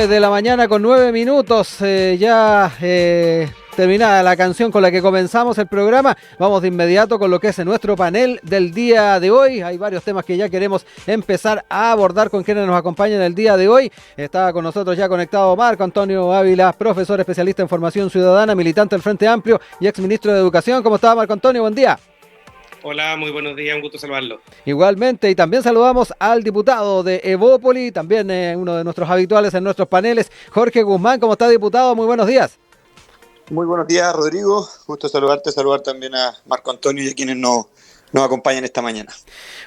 de la mañana con 9 minutos, terminada la canción con la que comenzamos el programa. Vamos de inmediato con lo que es nuestro panel del día de hoy. Hay varios temas que ya queremos empezar a abordar con quienes nos acompañan el día de hoy. Está con nosotros ya conectado Marco Antonio Ávila, profesor especialista en formación ciudadana, militante del Frente Amplio y exministro de Educación. ¿Cómo está, Marco Antonio? Buen día. Hola, muy buenos días, un gusto saludarlo. Igualmente, y también saludamos al diputado de Evópoli, también uno de nuestros habituales en nuestros paneles, Jorge Guzmán. ¿Cómo está, diputado? Muy buenos días. Muy buenos días, Rodrigo. Gusto saludarte, saludar también a Marco Antonio y a quienes nos acompañan esta mañana.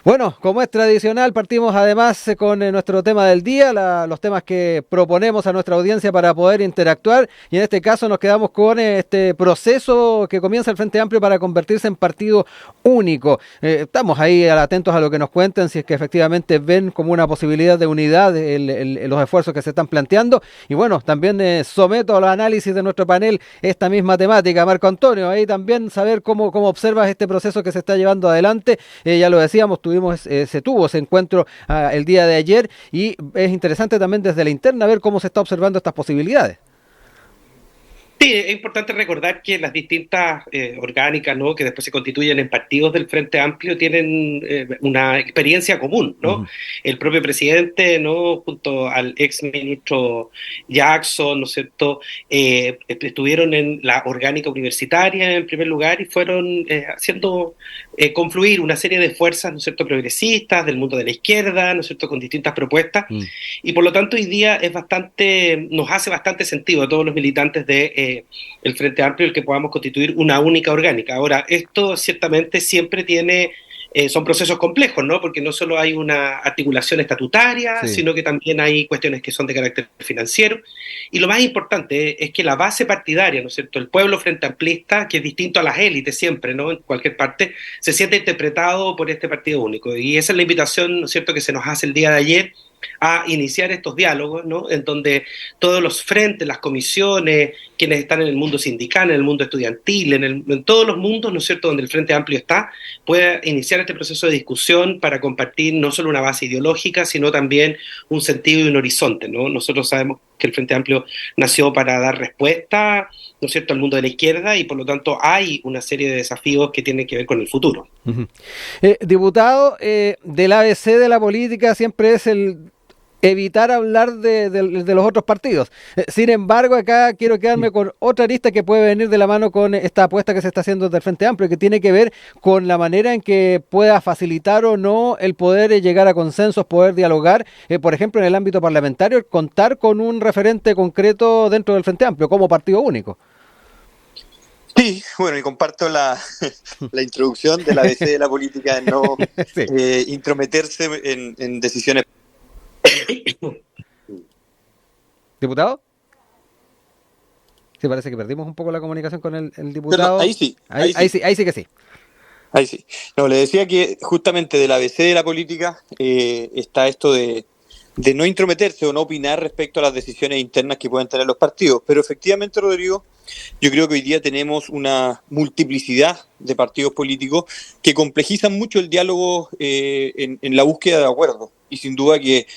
Bueno, como es tradicional, partimos además con nuestro tema del día, los temas que proponemos a nuestra audiencia para poder interactuar, y en este caso nos quedamos con este proceso que comienza el Frente Amplio para convertirse en partido único. Estamos ahí atentos a lo que nos cuenten, si es que efectivamente ven como una posibilidad de unidad los esfuerzos que se están planteando, y bueno, también someto al análisis de nuestro panel esta misma temática. Marco Antonio, ahí también saber cómo observas este proceso que se está llevando adelante. Ya lo decíamos, se tuvo ese encuentro el día de ayer, y es interesante también desde la interna ver cómo se está observando estas posibilidades. Sí, es importante recordar que las distintas orgánicas, ¿no?, que después se constituyen en partidos del Frente Amplio tienen una experiencia común, ¿no? Uh-huh. El propio presidente, ¿no?, junto al ex ministro Jackson, ¿no es cierto?, estuvieron en la orgánica universitaria en primer lugar y fueron haciendo confluir una serie de fuerzas, ¿no es cierto?, progresistas del mundo de la izquierda, ¿no es cierto?, con distintas propuestas, y por lo tanto hoy día nos hace bastante sentido a todos los militantes de el Frente Amplio el que podamos constituir una única orgánica. Ahora, esto ciertamente siempre son procesos complejos, ¿no? Porque no solo hay una articulación estatutaria, sí, sino que también hay cuestiones que son de carácter financiero. Y lo más importante es que la base partidaria, ¿no es cierto?, el pueblo frente amplista, que es distinto a las élites siempre, ¿no?, en cualquier parte, se siente interpretado por este partido único. Y esa es la invitación, ¿no es cierto?, que se nos hace el día de ayer, a iniciar estos diálogos, ¿no?, en donde todos los frentes, las comisiones, quienes están en el mundo sindical, en el mundo estudiantil, en todos los mundos, ¿no es cierto?, donde el Frente Amplio está, pueda iniciar este proceso de discusión para compartir no solo una base ideológica, sino también un sentido y un horizonte, ¿no? Nosotros sabemos que el Frente Amplio nació para dar respuesta, ¿no es cierto?, al mundo de la izquierda, y por lo tanto hay una serie de desafíos que tienen que ver con el futuro. Uh-huh. Diputado, del ABC de la política siempre es evitar hablar de los otros partidos. Sin embargo, acá quiero quedarme con otra arista que puede venir de la mano con esta apuesta que se está haciendo del Frente Amplio, que tiene que ver con la manera en que pueda facilitar o no el poder llegar a consensos, poder dialogar, por ejemplo, en el ámbito parlamentario, contar con un referente concreto dentro del Frente Amplio como partido único. Sí, bueno, y comparto la introducción del ABC de la política en no sí, intrometerse en decisiones. ¿Diputado? Sí, parece que perdimos un poco la comunicación con el diputado. Pero ahí sí. Ahí sí que sí. Ahí sí. No, le decía que justamente del ABC de la política está esto de no intrometerse o no opinar respecto a las decisiones internas que pueden tener los partidos. Pero efectivamente, Rodrigo, yo creo que hoy día tenemos una multiplicidad de partidos políticos que complejizan mucho el diálogo en la búsqueda de acuerdos. Y sin duda que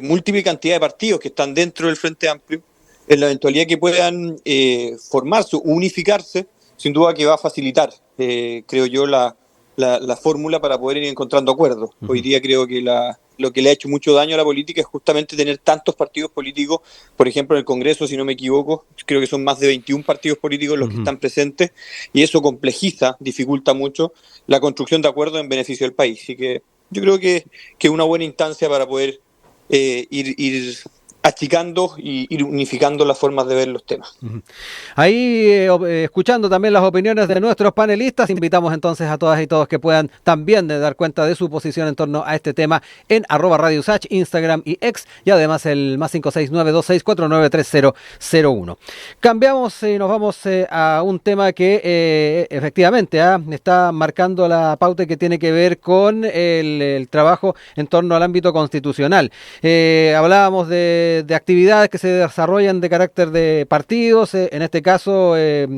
múltiple cantidad de partidos que están dentro del Frente Amplio, en la eventualidad que puedan formarse o unificarse, sin duda que va a facilitar, creo yo, la fórmula para poder ir encontrando acuerdos. Uh-huh. Hoy día creo que lo que le ha hecho mucho daño a la política es justamente tener tantos partidos políticos. Por ejemplo, en el Congreso, si no me equivoco, creo que son más de 21 partidos políticos los que están presentes, y eso complejiza, dificulta mucho la construcción de acuerdos en beneficio del país. Así que yo creo que es una buena instancia para poder ir achicando y ir unificando las formas de ver los temas. Ahí, escuchando también las opiniones de nuestros panelistas, invitamos entonces a todas y todos que puedan también dar cuenta de su posición en torno a este tema en @Radio Usach, Instagram y X, y además el +569 2649 3001. Cambiamos y nos vamos a un tema que efectivamente está marcando la pauta que tiene que ver con el trabajo en torno al ámbito constitucional. Hablábamos de de actividades que se desarrollan de carácter de partidos. En este caso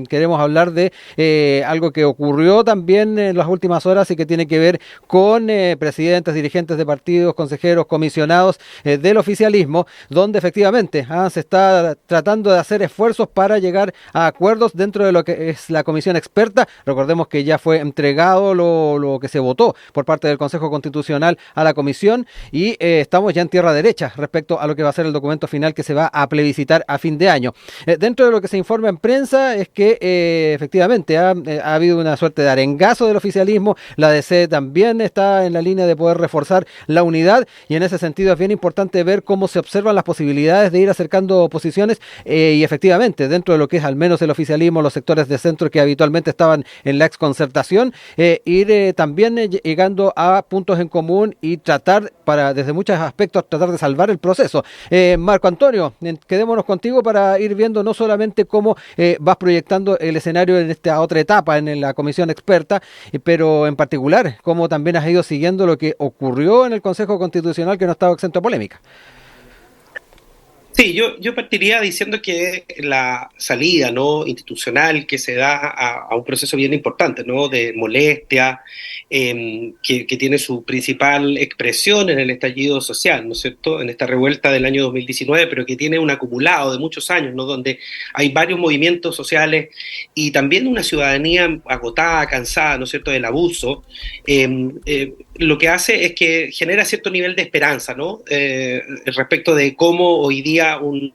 queremos hablar de algo que ocurrió también en las últimas horas y que tiene que ver con presidentes, dirigentes de partidos, consejeros, comisionados del oficialismo, donde efectivamente se está tratando de hacer esfuerzos para llegar a acuerdos dentro de lo que es la comisión experta. Recordemos que ya fue entregado lo que se votó por parte del Consejo Constitucional a la comisión y estamos ya en tierra derecha respecto a lo que va a ser el documento final que se va a plebiscitar a fin de año. Dentro de lo que se informa en prensa es que efectivamente ha habido una suerte de arengazo del oficialismo. La DC también está en la línea de poder reforzar la unidad y en ese sentido es bien importante ver cómo se observan las posibilidades de ir acercando posiciones y efectivamente dentro de lo que es al menos el oficialismo, los sectores de centro que habitualmente estaban en la exconcertación, ir también llegando a puntos en común y tratar desde muchos aspectos tratar de salvar el proceso. Marco Antonio, quedémonos contigo para ir viendo no solamente cómo vas proyectando el escenario en esta otra etapa en la comisión experta, pero en particular cómo también has ido siguiendo lo que ocurrió en el Consejo Constitucional que no estaba exento de polémica. Sí, yo partiría diciendo que la salida, ¿no?, institucional que se da a un proceso bien importante, ¿no?, de molestia, que tiene su principal expresión en el estallido social, ¿no es cierto?, en esta revuelta del año 2019, pero que tiene un acumulado de muchos años, ¿no?, donde hay varios movimientos sociales y también una ciudadanía agotada, cansada, ¿no es cierto?, del abuso. Lo que hace es que genera cierto nivel de esperanza, ¿no?, respecto de cómo hoy día un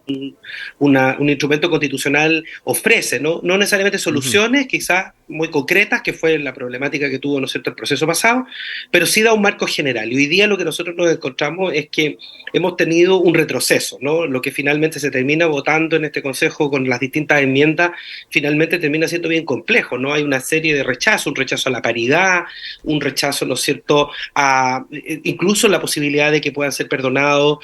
instrumento constitucional ofrece, no necesariamente soluciones, quizás muy concretas, que fue la problemática que tuvo, ¿no es cierto?, el proceso pasado, pero sí da un marco general. Y hoy día lo que nosotros nos encontramos es que hemos tenido un retroceso, ¿no? Lo que finalmente se termina votando en este Consejo con las distintas enmiendas, finalmente termina siendo bien complejo, ¿no? Hay una serie de rechazos, un rechazo a la paridad, un rechazo, ¿no es cierto?, a incluso la posibilidad de que puedan ser perdonados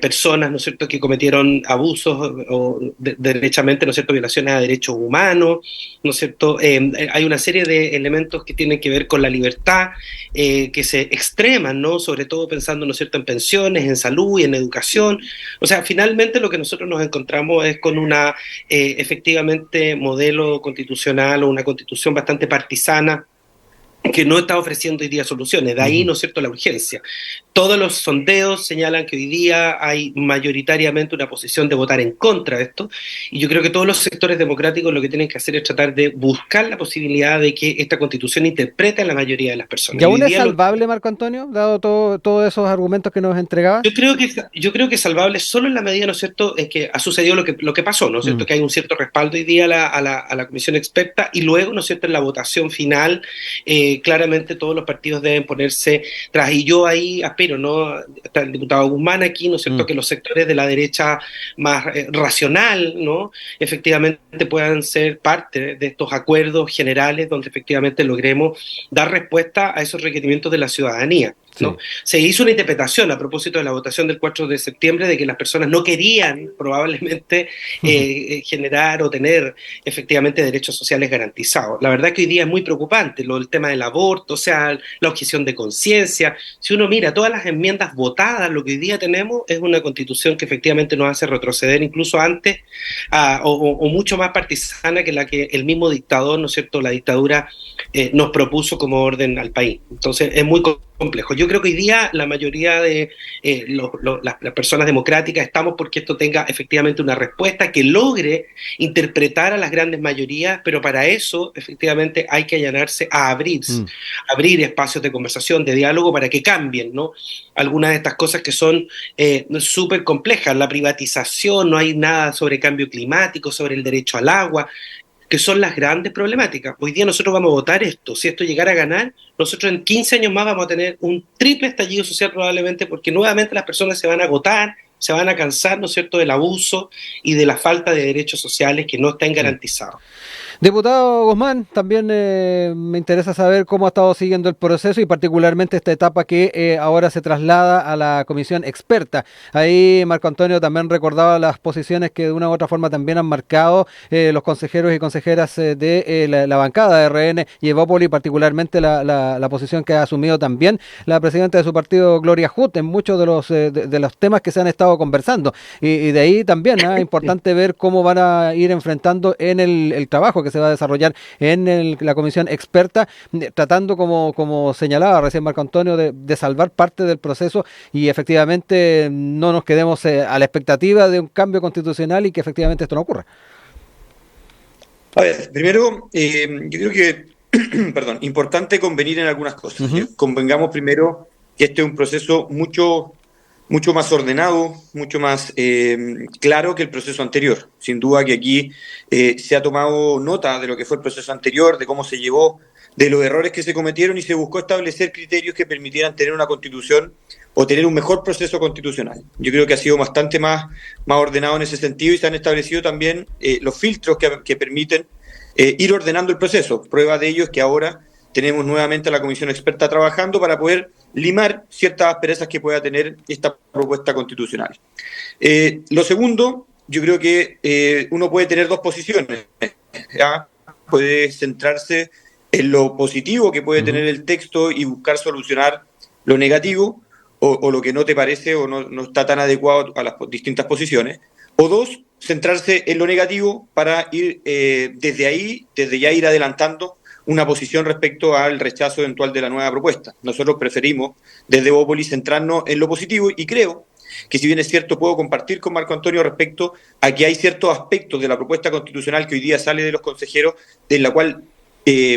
personas, ¿no es cierto?, que cometieron abusos o derechamente, ¿no es cierto?, violaciones a derechos humanos, ¿no es cierto? Hay una serie de elementos que tienen que ver con la libertad, que se extreman, ¿no?, sobre todo pensando, ¿no es cierto?, en pensiones, en salud y en educación. O sea, finalmente lo que nosotros nos encontramos es con una efectivamente modelo constitucional o una constitución bastante partisana que no está ofreciendo hoy día soluciones. De ahí, ¿no es cierto?, la urgencia. Todos los sondeos señalan que hoy día hay mayoritariamente una posición de votar en contra de esto, y yo creo que todos los sectores democráticos lo que tienen que hacer es tratar de buscar la posibilidad de que esta constitución interprete a la mayoría de las personas. ¿Y aún es salvable, Marco Antonio, dado todos esos argumentos que nos entregabas? Yo creo que es salvable solo en la medida, ¿no es cierto?, es que ha sucedido lo que pasó, ¿no es cierto?, que hay un cierto respaldo hoy día a la comisión experta, y luego, ¿no es cierto?, en la votación final, claramente todos los partidos deben ponerse tras, y yo ahí aspiro, ¿no?, está el diputado Guzmán aquí, ¿no es cierto?, que los sectores de la derecha más racional, ¿no?, efectivamente puedan ser parte de estos acuerdos generales donde efectivamente logremos dar respuesta a esos requerimientos de la ciudadanía, ¿no? Sí. Se hizo una interpretación a propósito de la votación del 4 de septiembre de que las personas no querían probablemente generar o tener efectivamente derechos sociales garantizados. La verdad que hoy día es muy preocupante el tema del aborto, o sea, la objeción de conciencia. Si uno mira todas las enmiendas votadas, lo que hoy día tenemos es una constitución que efectivamente nos hace retroceder incluso antes o mucho más partisana que la que el mismo dictador, ¿no es cierto?, la dictadura nos propuso como orden al país. Entonces es muy complejo. Yo creo que hoy día la mayoría de las personas democráticas estamos porque esto tenga efectivamente una respuesta que logre interpretar a las grandes mayorías, pero para eso efectivamente hay que allanarse a abrir espacios de conversación, de diálogo, para que cambien, ¿no?, algunas de estas cosas que son súper complejas. La privatización, no hay nada sobre cambio climático, sobre el derecho al agua, que son las grandes problemáticas. Hoy día nosotros vamos a votar esto. Si esto llegara a ganar, nosotros en 15 años más vamos a tener un triple estallido social probablemente, porque nuevamente las personas se van a agotar, se van a cansar, ¿no es cierto?, del abuso y de la falta de derechos sociales que no están garantizados. Diputado Guzmán, también me interesa saber cómo ha estado siguiendo el proceso y particularmente esta etapa que ahora se traslada a la comisión experta. Ahí Marco Antonio también recordaba las posiciones que de una u otra forma también han marcado los consejeros y consejeras de la bancada de RN y Evópoli, particularmente la posición que ha asumido también la presidenta de su partido, Gloria Hutt, en muchos de los temas que se han estado conversando. Y de ahí también es importante ver cómo van a ir enfrentando en el trabajo que se va a desarrollar en la comisión experta, tratando, como señalaba recién Marco Antonio, de salvar parte del proceso y efectivamente no nos quedemos a la expectativa de un cambio constitucional y que efectivamente esto no ocurra. A ver, primero, yo creo que, perdón, importante convenir en algunas cosas. Convengamos primero que este es un proceso mucho más ordenado, mucho más claro que el proceso anterior. Sin duda que aquí se ha tomado nota de lo que fue el proceso anterior, de cómo se llevó, de los errores que se cometieron y se buscó establecer criterios que permitieran tener una constitución o tener un mejor proceso constitucional. Yo creo que ha sido bastante más ordenado en ese sentido y se han establecido también los filtros que permiten ir ordenando el proceso. Prueba de ello es que ahora tenemos nuevamente a la comisión experta trabajando para poder limar ciertas asperezas que pueda tener esta propuesta constitucional. Lo segundo, yo creo que uno puede tener dos posiciones. ¿Ya? Puede centrarse en lo positivo que puede tener el texto y buscar solucionar lo negativo o lo que no te parece o no está tan adecuado a las distintas posiciones. O dos, centrarse en lo negativo para ir desde ya ir adelantando una posición respecto al rechazo eventual de la nueva propuesta. Nosotros preferimos desde Evópoli centrarnos en lo positivo y creo que, si bien es cierto, puedo compartir con Marco Antonio respecto a que hay ciertos aspectos de la propuesta constitucional que hoy día sale de los consejeros, en la cual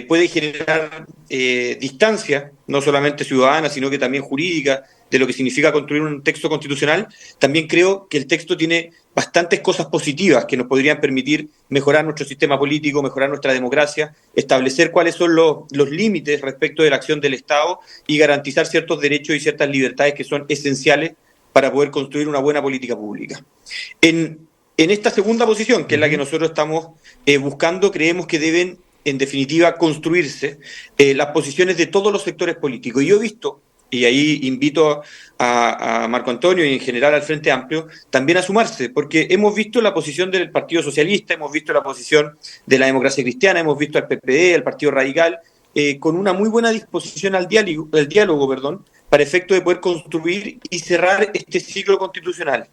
puede generar distancia, no solamente ciudadana, sino que también jurídica, de lo que significa construir un texto constitucional. También creo que el texto tiene bastantes cosas positivas que nos podrían permitir mejorar nuestro sistema político, mejorar nuestra democracia, establecer cuáles son los límites respecto de la acción del Estado y garantizar ciertos derechos y ciertas libertades que son esenciales para poder construir una buena política pública. En esta segunda posición, que es la que nosotros estamos buscando, creemos que deben, en definitiva, construirse las posiciones de todos los sectores políticos. Y yo he visto, y ahí invito a Marco Antonio y en general al Frente Amplio también a sumarse, porque hemos visto la posición del Partido Socialista, hemos visto la posición de la Democracia Cristiana, hemos visto al PPD, al Partido Radical, con una muy buena disposición al diálogo, para efecto de poder construir y cerrar este ciclo constitucional.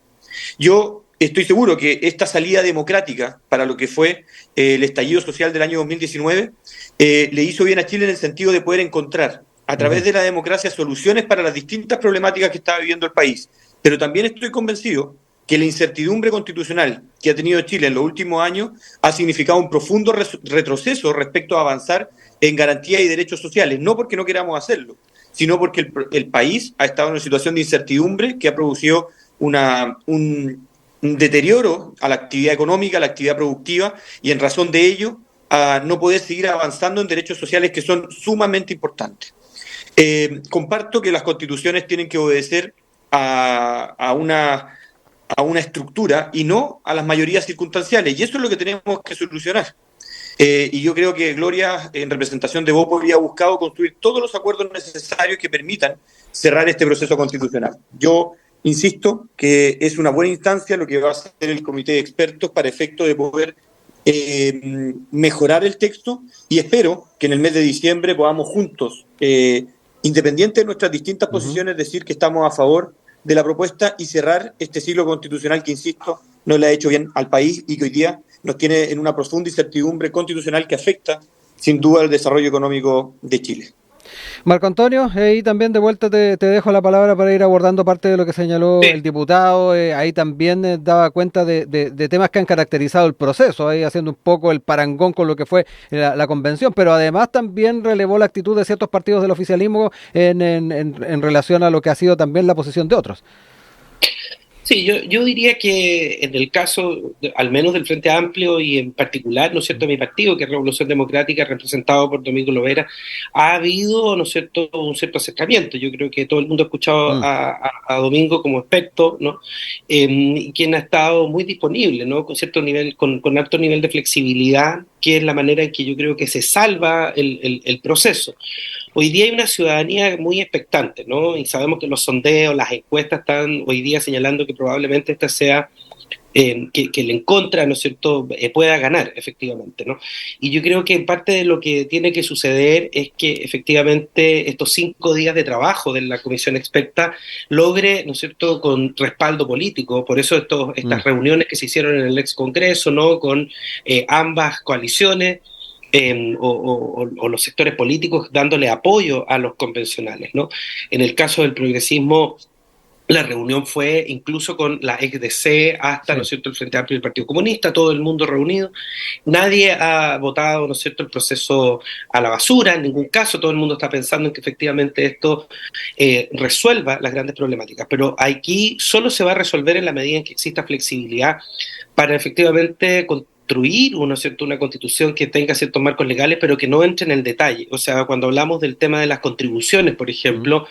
Yo estoy seguro que esta salida democrática para lo que fue el estallido social del año 2019 le hizo bien a Chile en el sentido de poder encontrar a través de la democracia soluciones para las distintas problemáticas que estaba viviendo el país. Pero también estoy convencido que la incertidumbre constitucional que ha tenido Chile en los últimos años ha significado un profundo retroceso respecto a avanzar en garantías y derechos sociales, no porque no queramos hacerlo, sino porque el país ha estado en una situación de incertidumbre que ha producido un deterioro a la actividad económica, a la actividad productiva, y en razón de ello a no poder seguir avanzando en derechos sociales que son sumamente importantes. Comparto que las constituciones tienen que obedecer a una estructura y no a las mayorías circunstanciales, y eso es lo que tenemos que solucionar. Y yo creo que Gloria, en representación de Evópoli, ha buscado construir todos los acuerdos necesarios que permitan cerrar este proceso constitucional. Yo insisto que es una buena instancia lo que va a hacer el comité de expertos para efecto de poder mejorar el texto, y espero que en el mes de diciembre podamos juntos, independiente de nuestras distintas posiciones, decir que estamos a favor de la propuesta y cerrar este ciclo constitucional que, insisto, no le ha hecho bien al país y que hoy día nos tiene en una profunda incertidumbre constitucional que afecta sin duda el desarrollo económico de Chile. Marco Antonio, ahí también de vuelta te dejo la palabra para ir abordando parte de lo que señaló el diputado. Ahí también daba cuenta de temas que han caracterizado el proceso, ahí haciendo un poco el parangón con lo que fue la convención, pero además también relevó la actitud de ciertos partidos del oficialismo en relación a lo que ha sido también la posición de otros. Sí, yo diría que en el caso, al menos del Frente Amplio y en particular, ¿no es cierto?, mi partido, que es Revolución Democrática, representado por Domingo Lovera, ha habido, ¿no es cierto?, un cierto acercamiento. Yo creo que todo el mundo ha escuchado a Domingo como experto, ¿no? Quien ha estado muy disponible, ¿no?, con cierto nivel, con alto nivel de flexibilidad, que es la manera en que yo creo que se salva el proceso. Hoy día hay una ciudadanía muy expectante, ¿no? Y sabemos que los sondeos, las encuestas están hoy día señalando que probablemente esta sea, que el en contra, ¿no es cierto?, pueda ganar, efectivamente, ¿no? Y yo creo que en parte de lo que tiene que suceder es que efectivamente estos 5 días de trabajo de la comisión experta logre, ¿no es cierto?, con respaldo político. Por eso estas reuniones que se hicieron en el ex Congreso, ¿no?, con ambas coaliciones, o los sectores políticos dándole apoyo a los convencionales, ¿no? En el caso del progresismo, la reunión fue incluso con la ex-DC hasta, ¿no es cierto?, el Frente Amplio y el Partido Comunista, todo el mundo reunido. Nadie ha votado, ¿no es cierto?, el proceso a la basura, en ningún caso. Todo el mundo está pensando en que efectivamente esto resuelva las grandes problemáticas. Pero aquí solo se va a resolver en la medida en que exista flexibilidad para efectivamente construir una constitución que tenga ciertos marcos legales, pero que no entre en el detalle. O sea, cuando hablamos del tema de las contribuciones, por ejemplo,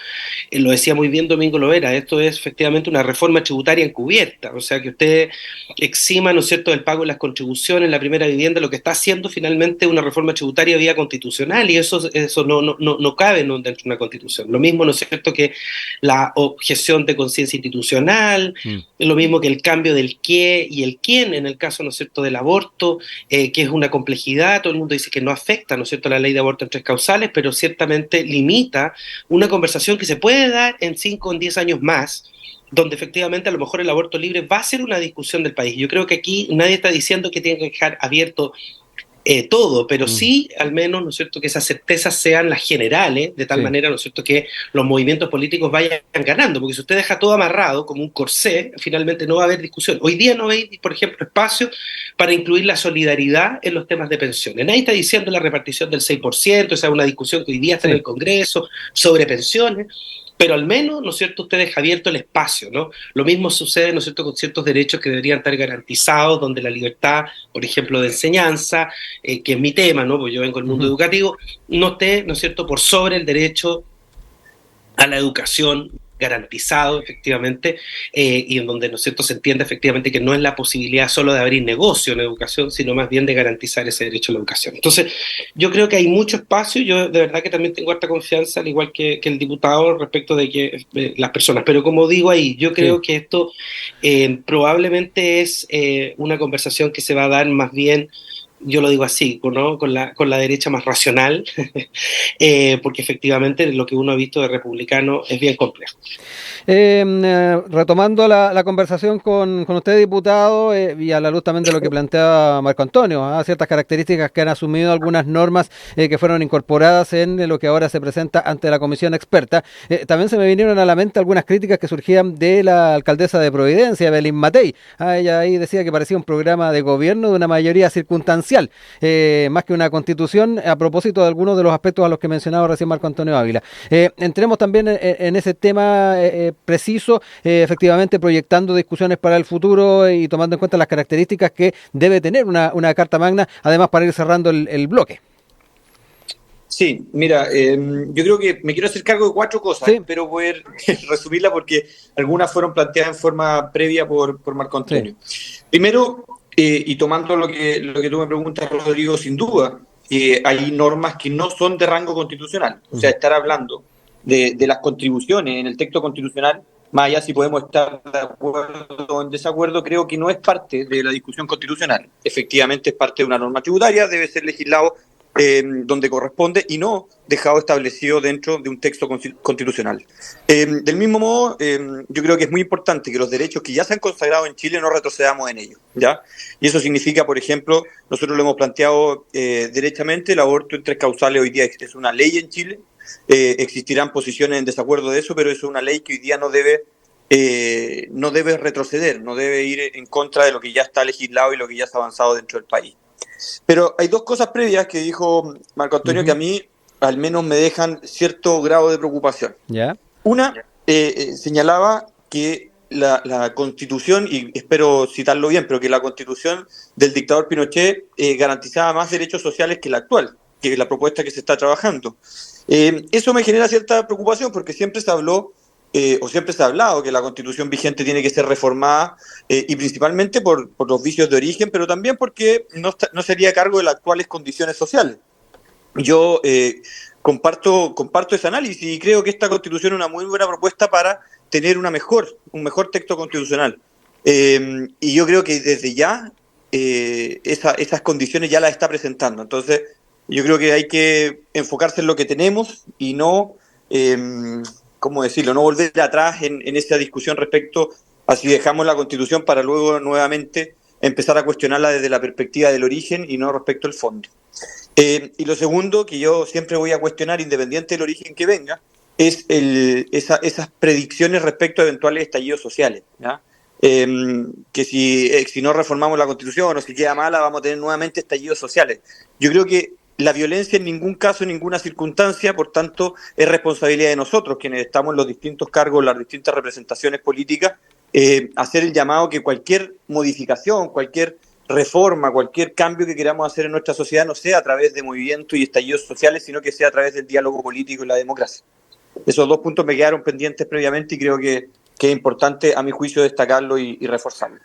lo decía muy bien Domingo Lovera, esto es efectivamente una reforma tributaria encubierta. O sea, que usted exima, ¿no es cierto?, del pago de las contribuciones en la primera vivienda, lo que está haciendo finalmente una reforma tributaria vía constitucional, y eso no cabe dentro de una constitución. Lo mismo, ¿no es cierto?, que la objeción de conciencia institucional, lo mismo que el cambio del qué y el quién en el caso, ¿no es cierto?, del aborto, que es una complejidad. Todo el mundo dice que no afecta, ¿no es cierto?, la ley de aborto en 3 causales, pero ciertamente limita una conversación que se puede dar en 5 o en 10 años más, donde efectivamente a lo mejor el aborto libre va a ser una discusión del país. Yo creo que aquí nadie está diciendo que tiene que dejar abierto todo, pero sí, al menos, ¿no es cierto?, que esas certezas sean las generales, de tal manera, ¿no es cierto?, que los movimientos políticos vayan ganando, porque si usted deja todo amarrado como un corsé, finalmente no va a haber discusión. Hoy día no hay, por ejemplo, espacio para incluir la solidaridad en los temas de pensiones. Nadie está diciendo la repartición del 6%, esa es una discusión que hoy día está en el Congreso sobre pensiones, pero al menos, ¿no es cierto?, usted deja abierto el espacio, ¿no? Lo mismo sucede, ¿no es cierto?, con ciertos derechos que deberían estar garantizados, donde la libertad, por ejemplo, de enseñanza, que es mi tema, ¿no?, porque yo vengo del mundo educativo, no esté, ¿no es cierto?, por sobre el derecho a la educación garantizado, efectivamente, y en donde, ¿no es cierto?, se entiende efectivamente que no es la posibilidad solo de abrir negocio en educación, sino más bien de garantizar ese derecho a la educación. Entonces, yo creo que hay mucho espacio. Yo de verdad que también tengo harta confianza, al igual que el diputado, respecto de que las personas, pero como digo ahí, yo creo que esto probablemente es una conversación que se va a dar más bien, yo lo digo así, ¿no?, con la derecha más racional, porque efectivamente lo que uno ha visto de republicano es bien complejo. Retomando la conversación con usted, diputado, y a la luz también de lo que planteaba Marco Antonio, ciertas características que han asumido algunas normas que fueron incorporadas en lo que ahora se presenta ante la comisión experta. También se me vinieron a la mente algunas críticas que surgían de la alcaldesa de Providencia, Belín Matei. Ella ahí decía que parecía un programa de gobierno de una mayoría circunstancial, más que una constitución, a propósito de algunos de los aspectos a los que mencionaba recién Marco Antonio Ávila. Entremos también en ese tema preciso, efectivamente proyectando discusiones para el futuro y tomando en cuenta las características que debe tener una Carta Magna, además para ir cerrando el bloque. Sí, mira, yo creo que me quiero hacer cargo de 4 cosas, espero poder resumirlas porque algunas fueron planteadas en forma previa por Marco Antonio. Primero, y tomando lo que tú me preguntas, Rodrigo, sin duda, hay normas que no son de rango constitucional. O sea, estar hablando de las contribuciones en el texto constitucional, más allá si podemos estar de acuerdo o en desacuerdo, creo que no es parte de la discusión constitucional. Efectivamente es parte de una norma tributaria, debe ser legislado donde corresponde y no dejado establecido dentro de un texto constitucional. Del mismo modo, yo creo que es muy importante que los derechos que ya se han consagrado en Chile no retrocedamos en ellos, ¿ya? Y eso significa, por ejemplo, nosotros lo hemos planteado derechamente, el aborto en 3 causales hoy día es una ley en Chile, existirán posiciones en desacuerdo de eso, pero eso es una ley que hoy día no debe retroceder, no debe ir en contra de lo que ya está legislado y lo que ya se ha avanzado dentro del país. Pero hay 2 cosas previas que dijo Marco Antonio que a mí al menos me dejan cierto grado de preocupación. ¿Ya? Una, señalaba que la constitución, y espero citarlo bien, pero que la constitución del dictador Pinochet garantizaba más derechos sociales que la actual, que la propuesta que se está trabajando. Eso me genera cierta preocupación porque siempre se habló o siempre se ha hablado que la constitución vigente tiene que ser reformada y principalmente por los vicios de origen, pero también porque no sería a cargo de las actuales condiciones sociales. Yo comparto ese análisis y creo que esta constitución es una muy buena propuesta para tener un mejor texto constitucional. Y yo creo que desde ya esas condiciones ya las está presentando. Entonces, yo creo que hay que enfocarse en lo que tenemos y no, ¿cómo decirlo?, no volver atrás en esa discusión respecto a si dejamos la Constitución para luego nuevamente empezar a cuestionarla desde la perspectiva del origen y no respecto al fondo. Y lo segundo, que yo siempre voy a cuestionar, independiente del origen que venga, es esas predicciones respecto a eventuales estallidos sociales, ¿ya? Que si no reformamos la Constitución o si queda mala, vamos a tener nuevamente estallidos sociales. Yo creo que la violencia en ningún caso, en ninguna circunstancia, por tanto, es responsabilidad de nosotros, quienes estamos en los distintos cargos, las distintas representaciones políticas, hacer el llamado que cualquier modificación, cualquier reforma, cualquier cambio que queramos hacer en nuestra sociedad no sea a través de movimientos y estallidos sociales, sino que sea a través del diálogo político y la democracia. Esos dos puntos me quedaron pendientes previamente y creo que es importante, a mi juicio, destacarlo y reforzarlo.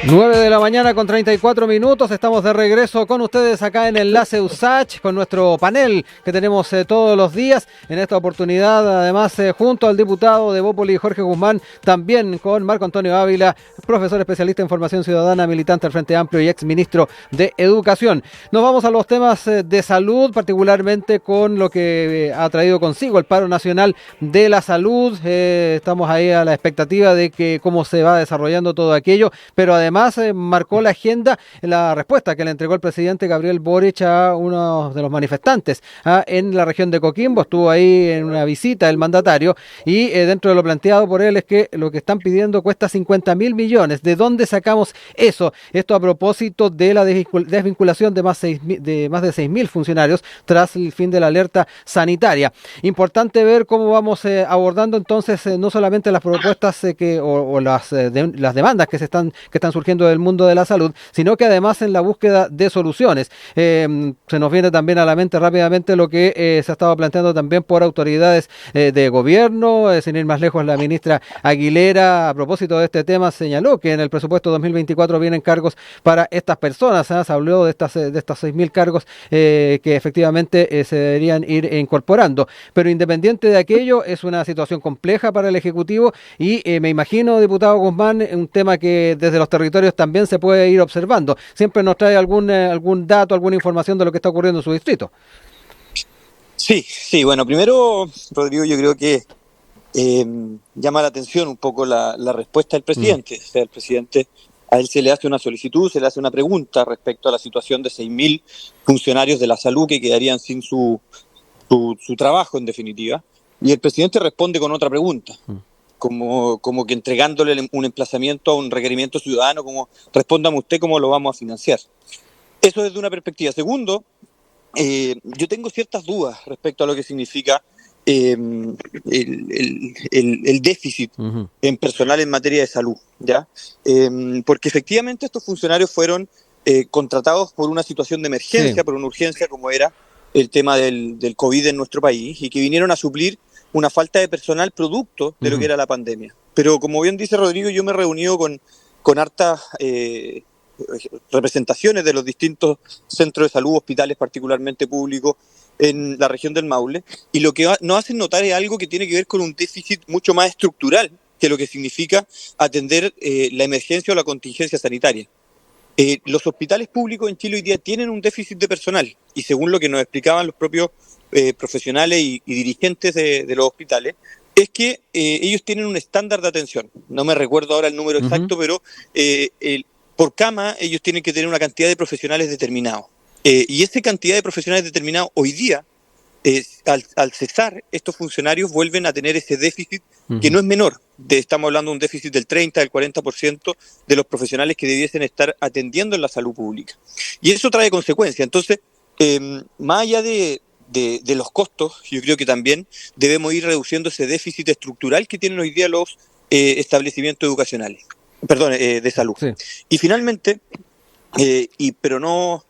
9 de la mañana con 34 minutos, estamos de regreso con ustedes acá en Enlace USACH con nuestro panel que tenemos todos los días. En esta oportunidad, además, junto al diputado de Bópoli, Jorge Guzmán, también con Marco Antonio Ávila, profesor especialista en formación ciudadana, militante del Frente Amplio y ex ministro de Educación. Nos vamos a los temas de salud, particularmente con lo que ha traído consigo el paro nacional de la salud. Estamos ahí a la expectativa de que cómo se va desarrollando todo aquello, pero además marcó la agenda la respuesta que le entregó el presidente Gabriel Boric a uno de los manifestantes en la región de Coquimbo. Estuvo ahí en una visita el mandatario y dentro de lo planteado por él es que lo que están pidiendo cuesta 50.000 millones. ¿De dónde sacamos eso? Esto a propósito de la desvinculación de más de 6.000 funcionarios tras el fin de la alerta sanitaria. Importante ver cómo vamos abordando entonces no solamente las propuestas o las demandas que están surgiendo del mundo de la salud, sino que además en la búsqueda de soluciones. Se nos viene también a la mente rápidamente lo que se ha estado planteando también por autoridades de gobierno. Sin ir más lejos, la ministra Aguilera, a propósito de este tema, señaló que en el presupuesto 2024 vienen cargos para estas personas. Se habló de estas 6.000 cargos que efectivamente se deberían ir incorporando. Pero independiente de aquello, es una situación compleja para el Ejecutivo y me imagino, diputado Guzmán, un tema que desde los territorios también se puede ir observando. Siempre nos trae algún dato, alguna información de lo que está ocurriendo en su distrito. Sí, bueno, primero, Rodrigo, yo creo que llama la atención un poco la respuesta del presidente. O sea, el presidente, a él se le hace una solicitud, se le hace una pregunta respecto a la situación de 6.000 funcionarios de la salud que quedarían sin su trabajo, en definitiva, y el presidente responde con otra pregunta. Como que entregándole un emplazamiento a un requerimiento ciudadano, como respóndame usted cómo lo vamos a financiar. Eso desde una perspectiva. Segundo, yo tengo ciertas dudas respecto a lo que significa el déficit en personal en materia de salud, ¿ya? Porque efectivamente estos funcionarios fueron contratados por una situación de emergencia, por una urgencia como era el tema del COVID en nuestro país, y que vinieron a suplir una falta de personal producto de lo que era la pandemia. Pero como bien dice Rodrigo, yo me he reunido con hartas representaciones de los distintos centros de salud, hospitales particularmente públicos en la región del Maule, y lo que nos hacen notar es algo que tiene que ver con un déficit mucho más estructural que lo que significa atender la emergencia o la contingencia sanitaria. Los hospitales públicos en Chile hoy día tienen un déficit de personal, y según lo que nos explicaban los propios profesionales y dirigentes de los hospitales, es que ellos tienen un estándar de atención. No me recuerdo ahora el número exacto, pero por cama ellos tienen que tener una cantidad de profesionales determinados. Y esa cantidad de profesionales determinados hoy día, al cesar, estos funcionarios vuelven a tener ese déficit que no es menor. Estamos hablando de un déficit del 30, del 40% de los profesionales que debiesen estar atendiendo en la salud pública. Y eso trae consecuencias. Entonces, más allá de de los costos, yo creo que también debemos ir reduciendo ese déficit estructural que tienen hoy día los establecimientos educacionales, perdón, de salud. Sí. Y finalmente, pero no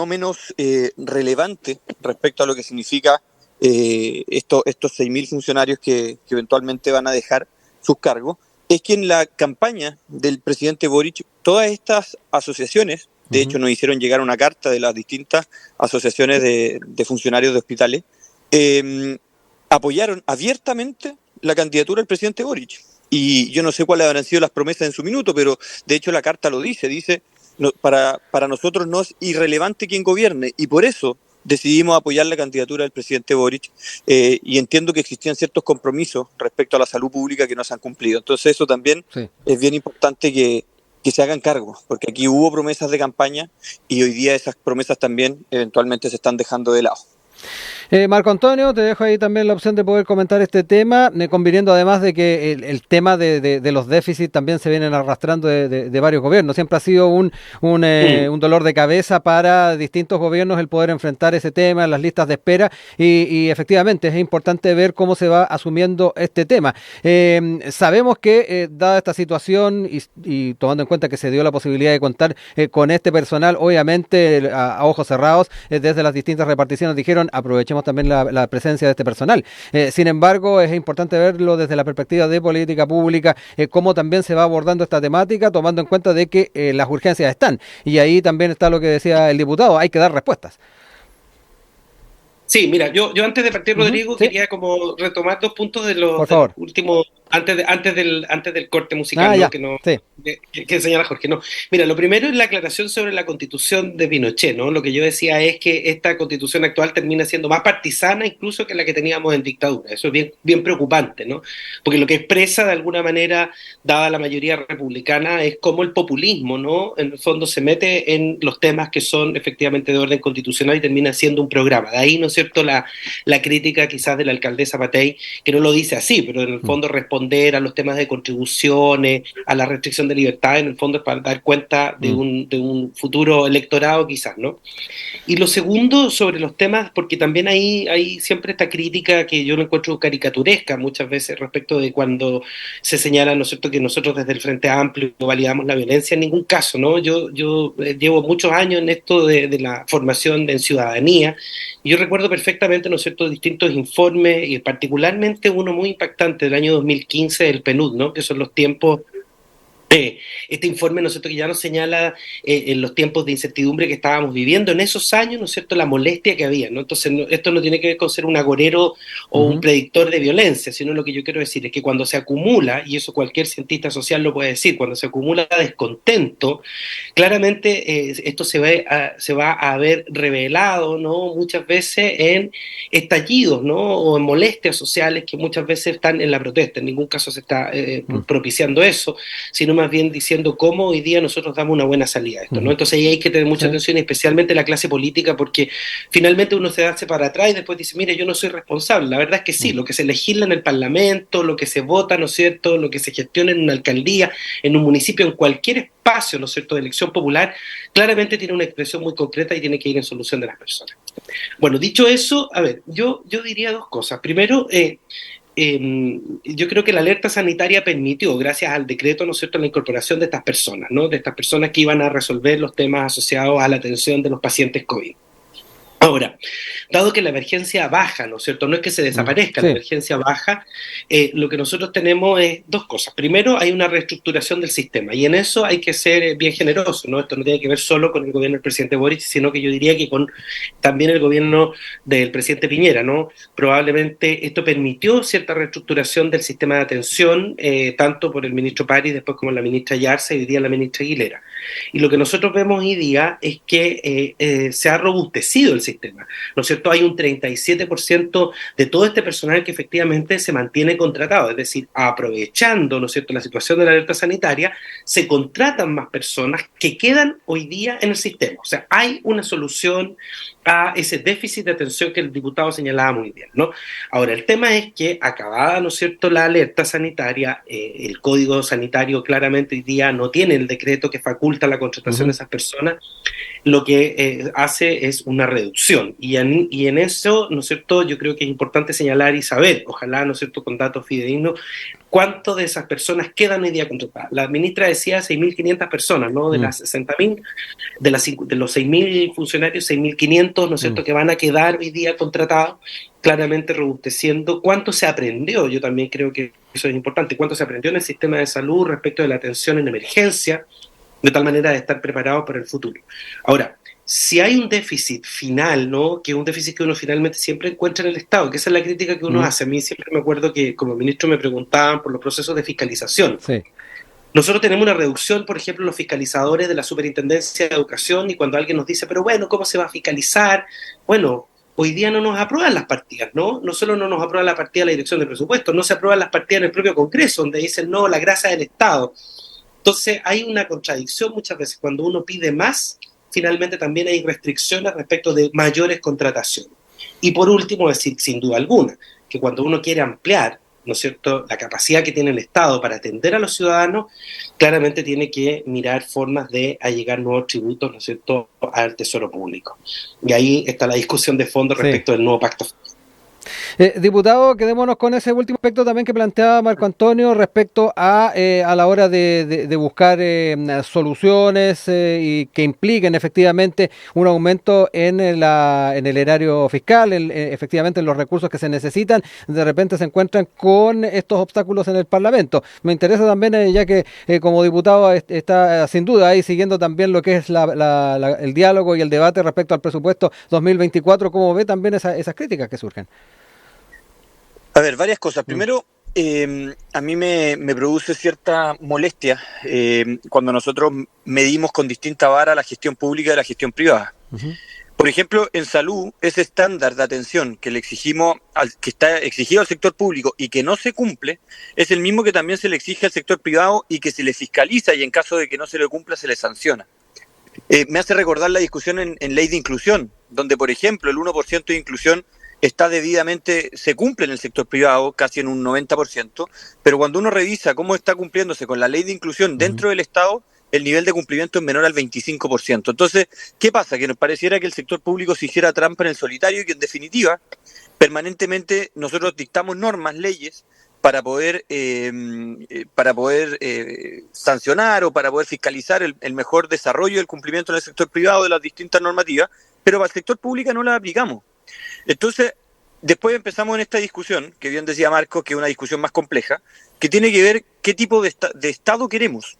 menos relevante respecto a lo que significa estos 6.000 funcionarios que eventualmente van a dejar sus cargos, es que en la campaña del presidente Boric, todas estas asociaciones, de hecho nos hicieron llegar una carta de las distintas asociaciones de funcionarios de hospitales, apoyaron abiertamente la candidatura del presidente Boric. Y yo no sé cuáles habrán sido las promesas en su minuto, pero de hecho la carta lo dice, no, para nosotros no es irrelevante quién gobierne, y por eso decidimos apoyar la candidatura del presidente Boric, y entiendo que existían ciertos compromisos respecto a la salud pública que no se han cumplido. Entonces eso también es bien importante que se hagan cargo, porque aquí hubo promesas de campaña y hoy día esas promesas también eventualmente se están dejando de lado. Marco Antonio, te dejo ahí también la opción de poder comentar este tema, conviniendo además de que el tema de los déficits también se vienen arrastrando de varios gobiernos. Siempre ha sido un dolor de cabeza para distintos gobiernos el poder enfrentar ese tema, las listas de espera, y efectivamente es importante ver cómo se va asumiendo este tema. Sabemos que dada esta situación y tomando en cuenta que se dio la posibilidad de contar con este personal, obviamente a ojos cerrados, desde las distintas reparticiones dijeron aprovechemos también la presencia de este personal. Sin embargo, es importante verlo desde la perspectiva de política pública, cómo también se va abordando esta temática, tomando en cuenta de que las urgencias están. Y ahí también está lo que decía el diputado, hay que dar respuestas. Sí, mira, yo antes de partir, Rodrigo, quería como retomar 2 puntos de los últimos, antes del corte musical, ¿no? Que señala Jorge. No. Mira, lo primero es la aclaración sobre la Constitución de Pinochet, ¿no? Lo que yo decía es que esta Constitución actual termina siendo más partisana incluso que la que teníamos en dictadura. Eso es bien, bien preocupante, ¿no? Porque lo que expresa de alguna manera, dada la mayoría republicana, es cómo el populismo, ¿no? En el fondo se mete en los temas que son efectivamente de orden constitucional y termina siendo un programa. De ahí, ¿no es cierto?, la crítica quizás de la alcaldesa Matei, que no lo dice así, pero en el fondo responder a los temas de contribuciones, a la restricción de libertad, en el fondo es para dar cuenta de un futuro electorado quizás, ¿no? Y lo segundo, sobre los temas, porque también hay siempre esta crítica que yo lo encuentro caricaturesca muchas veces respecto de cuando se señala, ¿no es cierto?, que nosotros desde el Frente Amplio validamos la violencia. En ningún caso, ¿no? Yo llevo muchos años en esto de la formación en ciudadanía, y yo recuerdo perfectamente, ¿no es cierto?, distintos informes, y particularmente uno muy impactante del año 2015 del PNUD, ¿no?, que son los tiempos. Este informe, ¿no es cierto?, que ya nos señala en los tiempos de incertidumbre que estábamos viviendo en esos años, ¿no es cierto?, la molestia que había, ¿no? Entonces, esto no tiene que ver con ser un agorero o un predictor de violencia, sino lo que yo quiero decir es que cuando se acumula, y eso cualquier cientista social lo puede decir, cuando se acumula descontento, claramente esto se va a ver revelado, ¿no?, muchas veces en estallidos, ¿no?, o en molestias sociales que muchas veces están en la protesta. En ningún caso se está propiciando eso, sino más bien diciendo cómo hoy día nosotros damos una buena salida a esto, ¿no? Entonces ahí hay que tener mucha atención, especialmente la clase política, porque finalmente uno se hace para atrás y después dice, mire, yo no soy responsable. La verdad es que sí, lo que se legisla en el Parlamento, lo que se vota, ¿no es cierto?, lo que se gestiona en una alcaldía, en un municipio, en cualquier espacio, ¿no es cierto?, de elección popular, claramente tiene una expresión muy concreta y tiene que ir en solución de las personas. Bueno, dicho eso, a ver, yo diría 2 cosas. Primero, yo creo que la alerta sanitaria permitió, gracias al decreto, ¿no es cierto?, la incorporación de estas personas, ¿no?, de estas personas que iban a resolver los temas asociados a la atención de los pacientes COVID. Ahora, dado que la emergencia baja, ¿no es cierto?, no es que se desaparezca, la emergencia baja, lo que nosotros tenemos es 2 cosas. Primero, hay una reestructuración del sistema, y en eso hay que ser bien generoso, ¿no? Esto no tiene que ver solo con el gobierno del presidente Boric, sino que yo diría que con también el gobierno del presidente Piñera, ¿no? Probablemente esto permitió cierta reestructuración del sistema de atención, tanto por el ministro París, después como la ministra Yarza y hoy día la ministra Aguilera. Y lo que nosotros vemos hoy día es que se ha robustecido el sistema, ¿no es cierto? Hay un 37% de todo este personal que efectivamente se mantiene contratado, es decir, aprovechando, ¿no es cierto?, la situación de la alerta sanitaria, se contratan más personas que quedan hoy día en el sistema. O sea, hay una solución a ese déficit de atención que el diputado señalaba muy bien, ¿no? Ahora, el tema es que acabada, ¿no es cierto?, la alerta sanitaria, el Código Sanitario claramente hoy día no tiene el decreto que faculta la contratación de esas personas, lo que hace es una reducción. Y en eso, ¿no es cierto?, yo creo que es importante señalar y saber, ojalá, ¿no es cierto?, con datos fidedignos, cuánto de esas personas quedan hoy día contratadas. La ministra decía 6.500 personas, ¿no? De las 60.000, de los 6.000 funcionarios, 6.500, ¿no es cierto?, que van a quedar hoy día contratados, claramente robusteciendo cuánto se aprendió. Yo también creo que eso es importante, cuánto se aprendió en el sistema de salud respecto de la atención en emergencia, de tal manera de estar preparados para el futuro. Ahora, si hay un déficit final, ¿no?, que es un déficit que uno finalmente siempre encuentra en el Estado, que esa es la crítica que uno hace. A mí siempre me acuerdo que como ministro me preguntaban por los procesos de fiscalización. Sí. Nosotros tenemos una reducción, por ejemplo, en los fiscalizadores de la Superintendencia de Educación, y cuando alguien nos dice, pero bueno, ¿cómo se va a fiscalizar? Bueno, hoy día no nos aprueban las partidas, ¿no? No solo no nos aprueba la partida de la Dirección de Presupuestos, no se aprueban las partidas en el propio Congreso, donde dicen, no, la grasa del Estado. Entonces hay una contradicción muchas veces. Cuando uno pide más, finalmente también hay restricciones respecto de mayores contrataciones. Y por último, decir sin duda alguna, que cuando uno quiere ampliar, ¿no es cierto?, la capacidad que tiene el Estado para atender a los ciudadanos, claramente tiene que mirar formas de allegar nuevos tributos, ¿no es cierto?, al Tesoro Público. Y ahí está la discusión de fondo respecto del nuevo pacto. Diputado, quedémonos con ese último aspecto también que planteaba Marco Antonio respecto a la hora de buscar soluciones y que impliquen efectivamente un aumento en el erario fiscal, efectivamente en los recursos que se necesitan. De repente se encuentran con estos obstáculos en el Parlamento. Me interesa también, ya que como diputado está sin duda ahí siguiendo también lo que es el diálogo y el debate respecto al presupuesto 2024, ¿cómo ve también esas críticas que surgen? A ver, varias cosas. Primero, a mí me produce cierta molestia cuando nosotros medimos con distinta vara la gestión pública y la gestión privada. Por ejemplo, en salud, ese estándar de atención que le exigimos, que está exigido al sector público y que no se cumple, es el mismo que también se le exige al sector privado y que se le fiscaliza, y en caso de que no se le cumpla se le sanciona. Me hace recordar la discusión en ley de inclusión, donde, por ejemplo, el 1% de inclusión está debidamente, se cumple en el sector privado casi en un 90%, pero cuando uno revisa cómo está cumpliéndose con la ley de inclusión dentro del Estado, el nivel de cumplimiento es menor al 25%. Entonces, ¿qué pasa? Que nos pareciera que el sector público se hiciera trampa en el solitario y que, en definitiva, permanentemente nosotros dictamos normas, leyes, para poder sancionar o para poder fiscalizar el mejor desarrollo del cumplimiento en el sector privado de las distintas normativas, pero para el sector público no las aplicamos. Entonces, después empezamos en esta discusión, que bien decía Marcos, que es una discusión más compleja, que tiene que ver qué tipo de Estado queremos.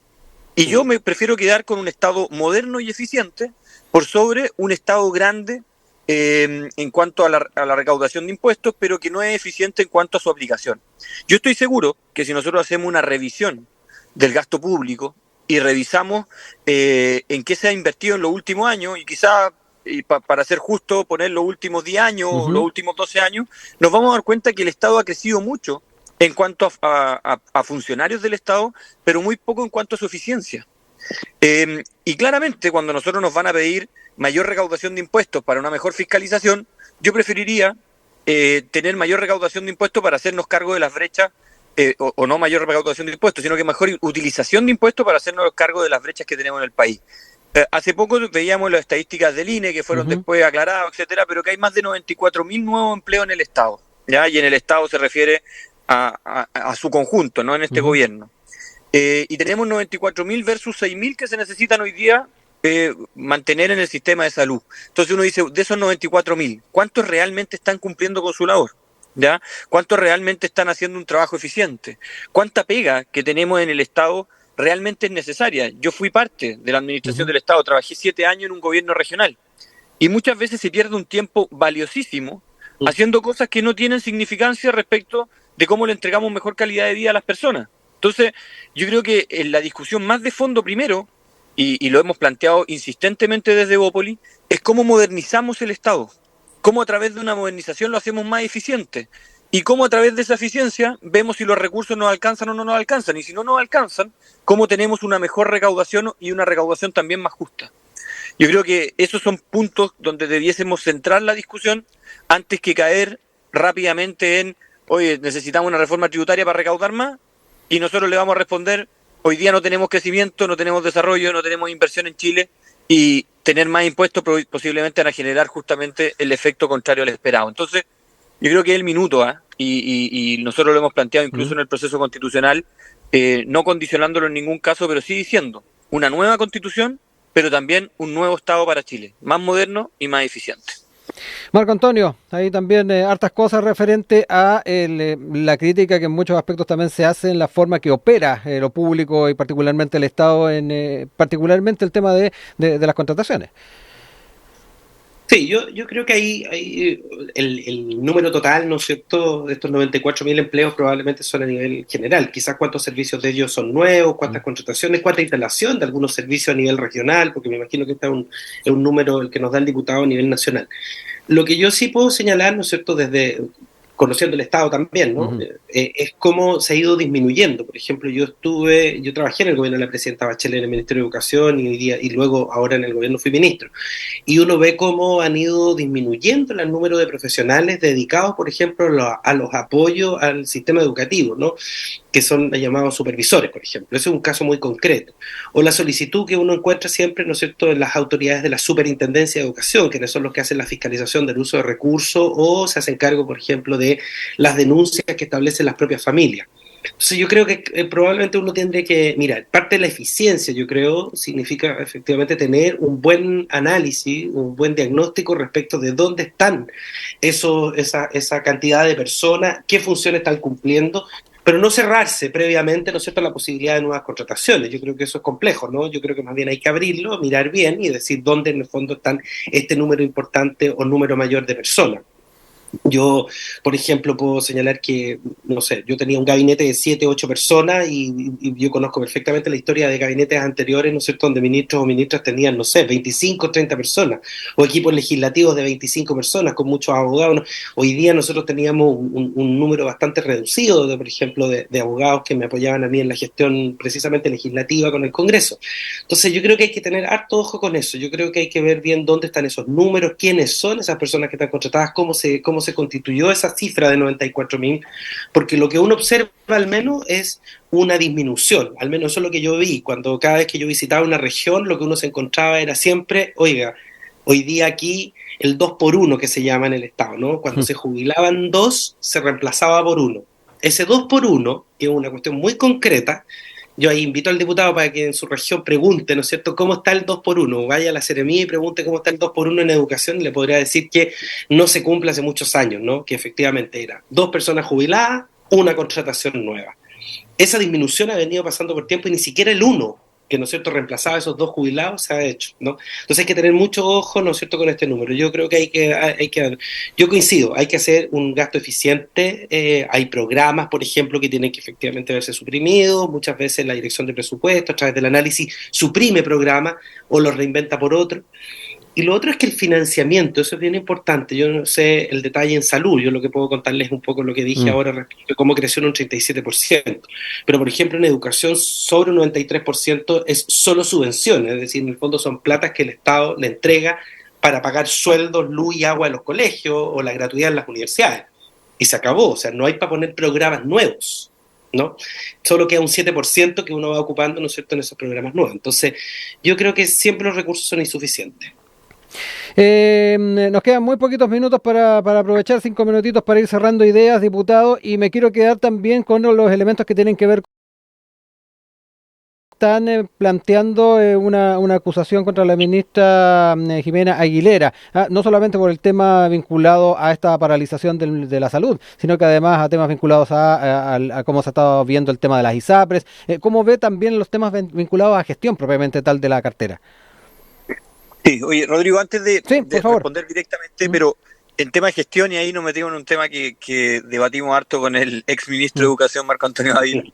Y yo me prefiero quedar con un Estado moderno y eficiente por sobre un Estado grande en cuanto a la recaudación de impuestos, pero que no es eficiente en cuanto a su aplicación. Yo estoy seguro que si nosotros hacemos una revisión del gasto público y revisamos en qué se ha invertido en los últimos años, y quizá para ser justo poner los últimos 10 años o los últimos 12 años, nos vamos a dar cuenta que el Estado ha crecido mucho en cuanto a funcionarios del Estado, pero muy poco en cuanto a su eficiencia. Y claramente, cuando nosotros nos van a pedir mayor recaudación de impuestos para una mejor fiscalización, yo preferiría tener mayor recaudación de impuestos para hacernos cargo de las brechas, o no mayor recaudación de impuestos, sino que mejor utilización de impuestos para hacernos cargo de las brechas que tenemos en el país. Hace poco veíamos las estadísticas del INE que fueron después aclaradas, etcétera, pero que hay más de 94.000 nuevos empleos en el Estado, ¿ya? Y en el Estado se refiere a su conjunto, no en este gobierno. Y tenemos 94.000 versus 6.000 que se necesitan hoy día mantener en el sistema de salud. Entonces uno dice, de esos 94.000, ¿cuántos realmente están cumpliendo con su labor? ¿Ya? ¿Cuántos realmente están haciendo un trabajo eficiente? ¿Cuánta pega que tenemos en el Estado realmente es necesaria? Yo fui parte de la administración del Estado, trabajé 7 años en un gobierno regional y muchas veces se pierde un tiempo valiosísimo haciendo cosas que no tienen significancia respecto de cómo le entregamos mejor calidad de vida a las personas. Entonces, yo creo que en la discusión más de fondo primero, y lo hemos planteado insistentemente desde Evópolis, es cómo modernizamos el Estado, cómo a través de una modernización lo hacemos más eficiente, y cómo a través de esa eficiencia vemos si los recursos nos alcanzan o no nos alcanzan, y si no nos alcanzan, cómo tenemos una mejor recaudación y una recaudación también más justa. Yo creo que esos son puntos donde debiésemos centrar la discusión antes que caer rápidamente en, oye, necesitamos una reforma tributaria para recaudar más, y nosotros le vamos a responder, hoy día no tenemos crecimiento, no tenemos desarrollo, no tenemos inversión en Chile, y tener más impuestos posiblemente van a generar justamente el efecto contrario al esperado. Entonces, yo creo que es el minuto, y nosotros lo hemos planteado incluso en el proceso constitucional, no condicionándolo en ningún caso, pero sí diciendo una nueva constitución, pero también un nuevo Estado para Chile, más moderno y más eficiente. Marco Antonio, ahí también hartas cosas referente a la crítica que en muchos aspectos también se hace en la forma que opera lo público y particularmente el Estado, particularmente el tema de las contrataciones. Sí, yo creo que ahí el número total, ¿no es cierto?, de estos 94.000 empleos probablemente son a nivel general. Quizás cuántos servicios de ellos son nuevos, cuántas contrataciones, cuánta instalación de algunos servicios a nivel regional, porque me imagino que este es un número el que nos da el diputado a nivel nacional. Lo que yo sí puedo señalar, ¿no es cierto?, desde conociendo el Estado también, ¿no? Es cómo se ha ido disminuyendo. Por ejemplo, yo trabajé en el gobierno de la presidenta Bachelet en el Ministerio de Educación y luego ahora en el gobierno fui ministro. Y uno ve cómo han ido disminuyendo el número de profesionales dedicados, por ejemplo, a los apoyos al sistema educativo, ¿no? Que son llamados supervisores, por ejemplo. Ese es un caso muy concreto. O la solicitud que uno encuentra siempre, ¿no es cierto?, en las autoridades de la Superintendencia de Educación, que son los que hacen la fiscalización del uso de recursos o se hacen cargo, por ejemplo, de las denuncias que establecen las propias familias. Entonces yo creo que probablemente uno tendría que, mirar, parte de la eficiencia, yo creo, significa efectivamente tener un buen análisis, un buen diagnóstico respecto de dónde están esa cantidad de personas, qué funciones están cumpliendo, pero no cerrarse previamente, ¿no es cierto?, a la posibilidad de nuevas contrataciones. Yo creo que eso es complejo, ¿no? Yo creo que más bien hay que abrirlo, mirar bien y decir dónde en el fondo están este número importante o número mayor de personas. Yo, por ejemplo, puedo señalar que, no sé, yo tenía un gabinete de 7, 8 personas y yo conozco perfectamente la historia de gabinetes anteriores, ¿no es cierto?, donde ministros o ministras tenían, no sé, 25, 30 personas, o equipos legislativos de 25 personas con muchos abogados, ¿no? Hoy día nosotros teníamos un número bastante reducido, por ejemplo, de abogados que me apoyaban a mí en la gestión precisamente legislativa con el Congreso. Entonces yo creo que hay que tener harto ojo con eso, yo creo que hay que ver bien dónde están esos números, quiénes son esas personas que están contratadas, cómo se constituyó esa cifra de 94.000, porque lo que uno observa al menos es una disminución, al menos eso es lo que yo vi, cuando cada vez que yo visitaba una región, lo que uno se encontraba era siempre, oiga, hoy día aquí el 2 por 1 que se llama en el Estado, ¿no? Cuando se jubilaban 2, se reemplazaba por 1. Ese 2 por 1, que es una cuestión muy concreta. Yo ahí invito al diputado para que en su región pregunte, ¿no es cierto?, cómo está el 2 por 1. Vaya a la Seremía y pregunte cómo está el 2 por 1 en educación y le podría decir que no se cumple hace muchos años, ¿no? Que efectivamente era 2 personas jubiladas, una contratación nueva. Esa disminución ha venido pasando por tiempo y ni siquiera el 1, que, ¿no es cierto?, reemplazaba a esos 2 jubilados, se ha hecho, ¿no? Entonces hay que tener mucho ojo, ¿no es cierto?, con este número. Yo creo que yo coincido, hay que hacer un gasto eficiente, hay programas, por ejemplo, que tienen que efectivamente verse suprimidos, muchas veces la dirección de presupuesto, a través del análisis, suprime programas o los reinventa por otro. Y lo otro es que el financiamiento, eso es bien importante. Yo no sé el detalle en salud, yo lo que puedo contarles un poco lo que dije ahora respecto a cómo creció en un 37%. Pero, por ejemplo, en educación sobre un 93% es solo subvenciones, es decir, en el fondo son platas que el Estado le entrega para pagar sueldos, luz y agua en los colegios o la gratuidad en las universidades. Y se acabó, o sea, no hay para poner programas nuevos, ¿no? Solo queda un 7% que uno va ocupando, ¿no es cierto?, en esos programas nuevos. Entonces, yo creo que siempre los recursos son insuficientes. Nos quedan muy poquitos minutos para aprovechar 5 minutitos para ir cerrando ideas, diputado, y me quiero quedar también con los elementos que tienen que ver con... Están planteando una acusación contra la ministra Jimena Aguilera, no solamente por el tema vinculado a esta paralización de la salud, sino que además a temas vinculados a cómo se ha estado viendo el tema de las ISAPRES, cómo ve también los temas vinculados a gestión propiamente tal de la cartera. Sí, oye, Rodrigo, antes de responder directamente, pero en tema de gestión, y ahí nos metimos en un tema que debatimos harto con el ex ministro de Educación, Marco Antonio David,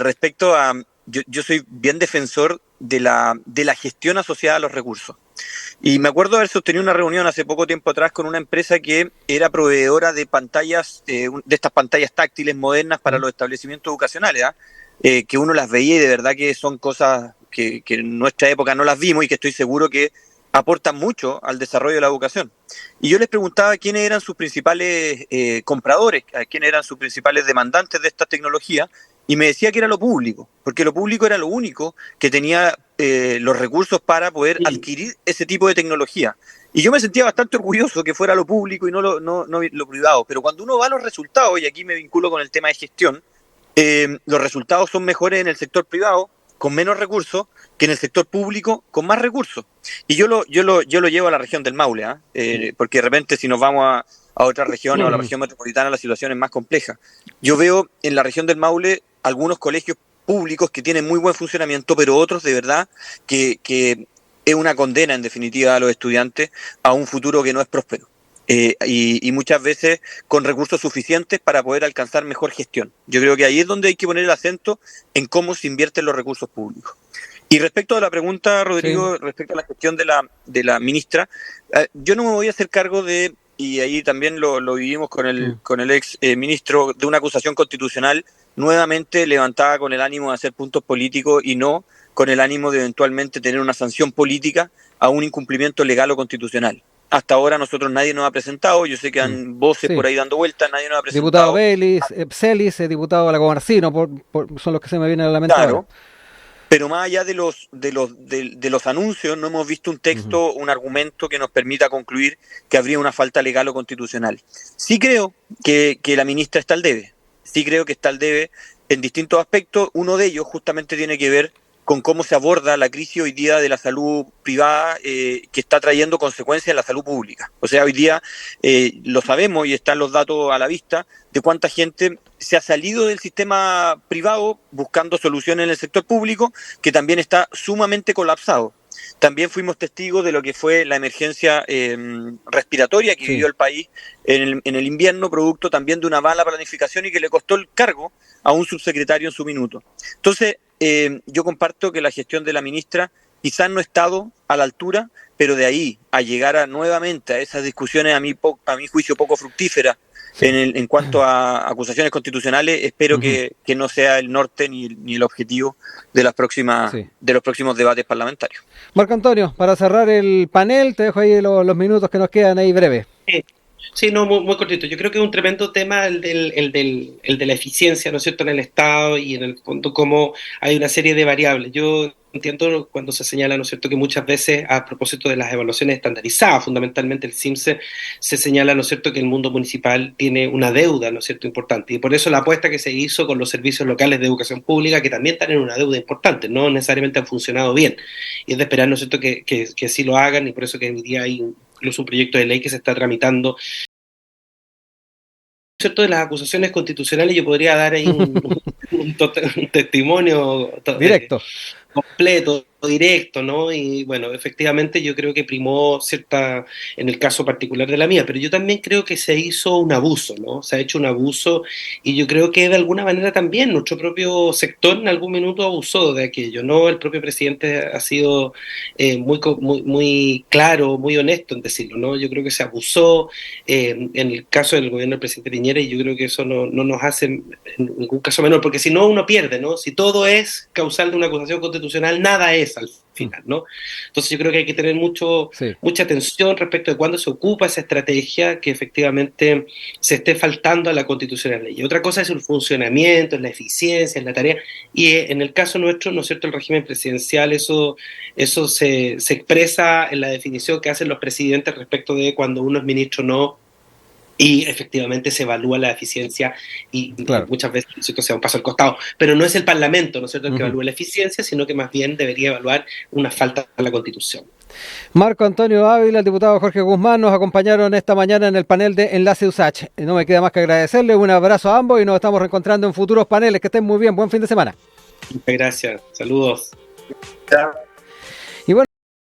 respecto a... Yo soy bien defensor de la gestión asociada a los recursos. Y me acuerdo haber sostenido una reunión hace poco tiempo atrás con una empresa que era proveedora de pantallas, de estas pantallas táctiles modernas para los establecimientos educacionales, que uno las veía y de verdad que son cosas que en nuestra época no las vimos y que estoy seguro que aportan mucho al desarrollo de la educación. Y yo les preguntaba quiénes eran sus principales compradores, quiénes eran sus principales demandantes de esta tecnología, y me decía que era lo público, porque lo público era lo único que tenía los recursos para poder adquirir ese tipo de tecnología. Y yo me sentía bastante orgulloso que fuera lo público y no lo privado, pero cuando uno va a los resultados, y aquí me vinculo con el tema de gestión, los resultados son mejores en el sector privado, con menos recursos, que en el sector público, con más recursos. Y yo lo llevo a la región del Maule, porque de repente si nos vamos a otras regiones o a la región metropolitana, la situación es más compleja. Yo veo en la región del Maule algunos colegios públicos que tienen muy buen funcionamiento, pero otros de verdad que es una condena en definitiva a los estudiantes a un futuro que no es próspero. Y muchas veces con recursos suficientes para poder alcanzar mejor gestión. Yo creo que ahí es donde hay que poner el acento en cómo se invierten los recursos públicos. Y respecto a la pregunta, Rodrigo, respecto a la gestión de la ministra, yo no me voy a hacer cargo de, y ahí también lo vivimos con el ex ministro, de una acusación constitucional nuevamente levantada con el ánimo de hacer puntos políticos y no con el ánimo de eventualmente tener una sanción política a un incumplimiento legal o constitucional. Hasta ahora nadie nos ha presentado, yo sé que han voces por ahí dando vueltas, nadie nos ha presentado. Diputado Vélez, Celis, diputado Lagomarcino, son los que se me vienen a la mente. Claro, pero más allá de los anuncios, no hemos visto un texto, un argumento que nos permita concluir que habría una falta legal o constitucional. Sí creo que la ministra está al debe, en distintos aspectos. Uno de ellos justamente tiene que ver con cómo se aborda la crisis hoy día de la salud privada que está trayendo consecuencias en la salud pública. O sea, hoy día lo sabemos y están los datos a la vista de cuánta gente se ha salido del sistema privado buscando soluciones en el sector público, que también está sumamente colapsado. También fuimos testigos de lo que fue la emergencia respiratoria que vivió el país en el invierno, producto también de una mala planificación y que le costó el cargo a un subsecretario en su minuto. Entonces, yo comparto que la gestión de la ministra quizás no ha estado a la altura, pero de ahí a llegar nuevamente a esas discusiones a mi juicio poco fructíferas en cuanto a acusaciones constitucionales, espero que no sea el norte ni el objetivo de los próximos debates parlamentarios. Marco Antonio, para cerrar el panel, te dejo ahí los minutos que nos quedan ahí breves. Sí, no, muy cortito. Yo creo que es un tremendo tema el de la eficiencia, ¿no es cierto?, en el Estado y en el fondo cómo hay una serie de variables. Yo entiendo cuando se señala, ¿no es cierto?, que muchas veces a propósito de las evaluaciones estandarizadas, fundamentalmente el CIMSE, se señala, ¿no es cierto?, que el mundo municipal tiene una deuda, ¿no es cierto?, importante. Y por eso la apuesta que se hizo con los servicios locales de educación pública, que también tienen una deuda importante, no necesariamente han funcionado bien. Y es de esperar, ¿no es cierto?, que así lo hagan, y por eso que hoy día hay incluso un proyecto de ley que se está tramitando. ¿Cierto? De las acusaciones constitucionales, yo podría dar ahí un testimonio directo, completo, directo, ¿no? Y bueno, efectivamente yo creo que primó en el caso particular de la mía, pero yo también creo que se hizo un abuso, ¿no? Se ha hecho un abuso y yo creo que de alguna manera también nuestro propio sector en algún minuto abusó de aquello, ¿no? El propio presidente ha sido muy claro, muy honesto en decirlo, ¿no? Yo creo que se abusó en el caso del gobierno del presidente Piñera, y yo creo que eso no nos hace en ningún caso menor, porque si no uno pierde, ¿no? Si todo es causal de una acusación constitucional, nada es al final, ¿no? Entonces yo creo que hay que tener mucha atención respecto de cuándo se ocupa esa estrategia que efectivamente se esté faltando a la constitucionalidad. Y otra cosa es el funcionamiento, es la eficiencia, es la tarea, y en el caso nuestro, ¿no es cierto?, el régimen presidencial, eso se expresa en la definición que hacen los presidentes respecto de cuando uno es ministro o no, y efectivamente se evalúa la eficiencia y claro, muchas veces, ¿no es cierto?, se da un paso al costado, pero no es el Parlamento, ¿no es cierto?, el que evalúa la eficiencia, sino que más bien debería evaluar una falta a la Constitución. Marco Antonio Ávila, el diputado Jorge Guzmán nos acompañaron esta mañana en el panel de Enlace USACH. No me queda más que agradecerles, un abrazo a ambos y nos estamos reencontrando en futuros paneles. Que estén muy bien, buen fin de semana. Muchas gracias, saludos. Chao.